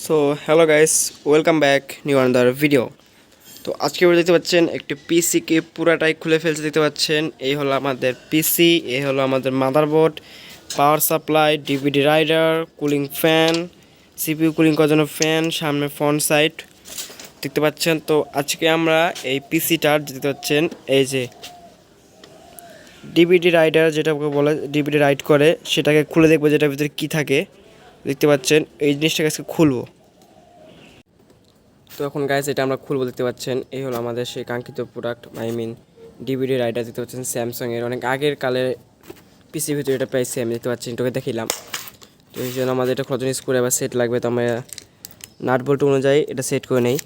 So hello guys, welcome back new another video. তো আজকে দেখতে পাচ্ছেন একটি পিসিকে পুরাটাই খুলে ফেলতে দেখতে পাচ্ছেন। এই হলো আমাদের পিসি, এই হলো আমাদের motherboard, power supply, DVD rider, cooling fan, CPU cooling করার জন্য ফ্যান, সামনে ফ্রন্ট সাইড দেখতে পাচ্ছেন। তো আজকে আমরা এই পিসিটার দেখতে পাচ্ছেন এই যে ডিভিডি রাইডার যেটাকে বলে ডিভিডি রাইড করে সেটাকে খুলে দেখবো যেটার ভিতরে কী থাকে। দেখতে পাচ্ছেন এই জিনিসটাকে আজকে খুলবো। তো এখন গাইস এটা আমরা খুলবো, দেখতে পাচ্ছেন এই হলো আমাদের সেই কাঙ্ক্ষিত product, I mean DVD writer. দেখতে পাচ্ছেন স্যামসাংয়ের অনেক আগের কালে পিসির ভিতরে এটা প্রায় সেম দেখতে পাচ্ছেন, এটাকে দেখিলাম। তো এই জন্য আমাদের এটা খোলার জন্য স্ক্রু আবার সেট লাগবে। তো আমরা নাট বল্ট অনুযায়ী এটা সেট করে নেই।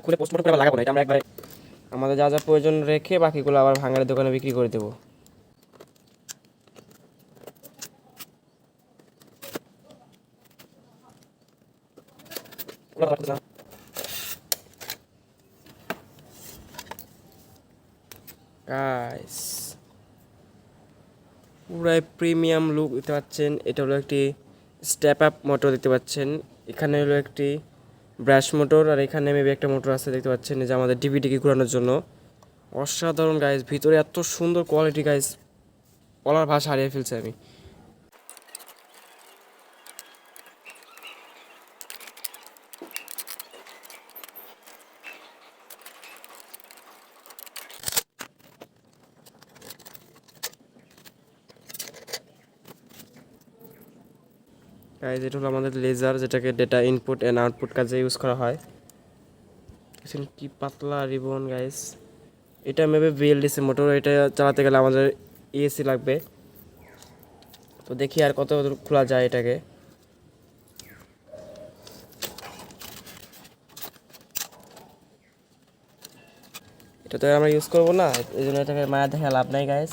খুলে পোস্টমর্টম করে লাগাবো না, এটা আমরা একবারে আমাদের যা যা প্রয়োজন রেখে বাকিগুলো আবার ভাঙারের দোকানে বিক্রি করে দেবো। গাইস পুরাই প্রিমিয়াম লুক দেখতে পাচ্ছেন। এটা হলো একটি স্টেপ আপ মোটর দেখতে পাচ্ছেন। এখানে হলো একটি ব্রাশ মোটর আর এখানে মেবি একটা মোটর আছে দেখতে পাচ্ছেন, যে আমাদের ডিভিডিকে ঘোরানোর জন্য। অসাধারণ গাইস, ভিতরে এত সুন্দর কোয়ালিটি গাইস, বলার ভাষা হারিয়ে ফেলছে আমি। গাইস এটা হলো আমাদের লেজার, যেটাকে ডেটা ইনপুট অ্যান্ড আউটপুট কাজে ইউজ করা হয়। কি পাতলা রিবন গাইস, এটা মেবি ভিএলডিসি মোটর। এটা চালাতে গেলে আমাদের এসি লাগবে। তো দেখি আর কত খোলা যায় এটাকে। এটা তো আমরা ইউজ করবো না, এই জন্য এটাকে মায়া দেখে লাভ নাই গাইস,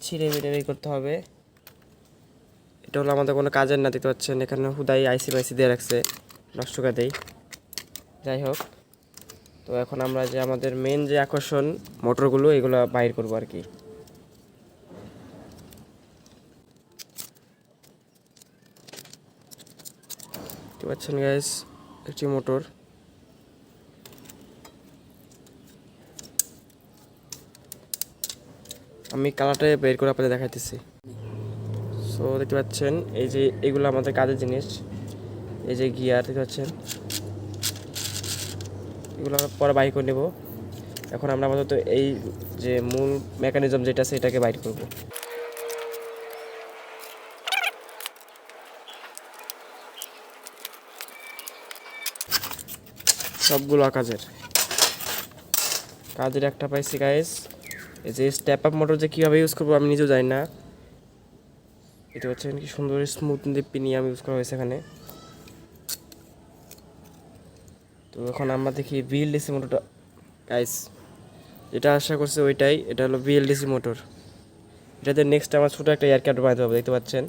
ছিঁড়ে মিড়ে বের করতে হবে। এটা হলো আমাদের কোনো কাজের না, দেখতে পাচ্ছেন এখানে হুদাই আইসি মাইসি দিয়ে রাখছে, নষ্ট করে দেই। যাই হোক, তো এখন আমরা যে আমাদের মেন যে আকর্ষণ মোটরগুলো এগুলো বাইর করবো আর কি। দেখতে পাচ্ছেন গাইস একটি মোটর। আমি কালারটা বের করে আপনাদের দেখাইতেছি। সো দেখতে পাচ্ছেন এই যে এগুলো আমাদের কাজের জিনিস। এই যে গিয়ার দেখতে পাচ্ছেন, এগুলো পরে বাইর করে নেব। এখন আমরা আপাতত এই যে মূল মেকানিজম যেটা আছে এটাকে বাইর করব। সবগুলো কাজের একটা পাইছি গাইস। এই যে স্টেপ আপ মোটর যে কীভাবে ইউজ করবো আমি নিজেও জানি না। এটা হচ্ছে কি সুন্দর স্মুথ প্রিমিয়াম ইউজ করা হয়েছে এখানে। তো এখন আমরা দেখি ভিএলডিসি মোটরটা গাইস, যেটা আশা করছে ওইটাই। এটা হলো ভিএলডিসি মোটর। এটাতে নেক্সট আমার ছোটো একটা এয়ার ক্যাপ্টার বানাতে হবে। দেখতে পাচ্ছেন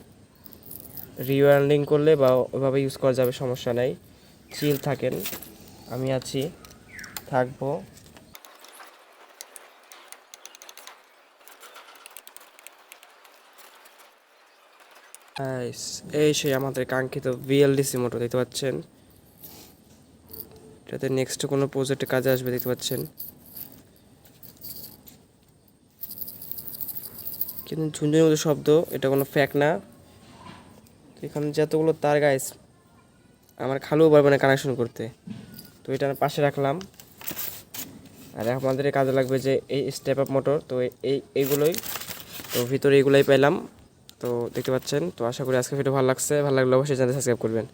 রিওয়ার্ডিং করলে বা ওইভাবে ইউজ করা যাবে, সমস্যা নাই। চিল থাকেন, আমি আছি, থাকবো। এই সেই আমাদের কাঙ্ক্ষিত ভিএলডিসি মোটর দেখতে পাচ্ছেন। এটাতে নেক্সট কোনো প্রজেক্টে কাজে আসবে দেখতে পাচ্ছেন। কিন্তু ঝুনঝুনির মধ্যে শব্দ, এটা কোনো ফ্যাক না। এখানে যতগুলো তার গাইস আমার খালুও পারবে না কানেকশন করতে। তো এটা আমি পাশে রাখলাম। আর আমাদের কাজে লাগবে যে এই স্টেপ আপ মোটর। তো এইগুলোই, তো ভিতরে এইগুলোই পেলাম। তো দেখতে পাচ্ছেন। তো আশা করি আজকে ভিডিও ভালো লাগছে, ভালো লাগলে অবশ্যই চ্যানেল সাবস্ক্রাইব করবেন।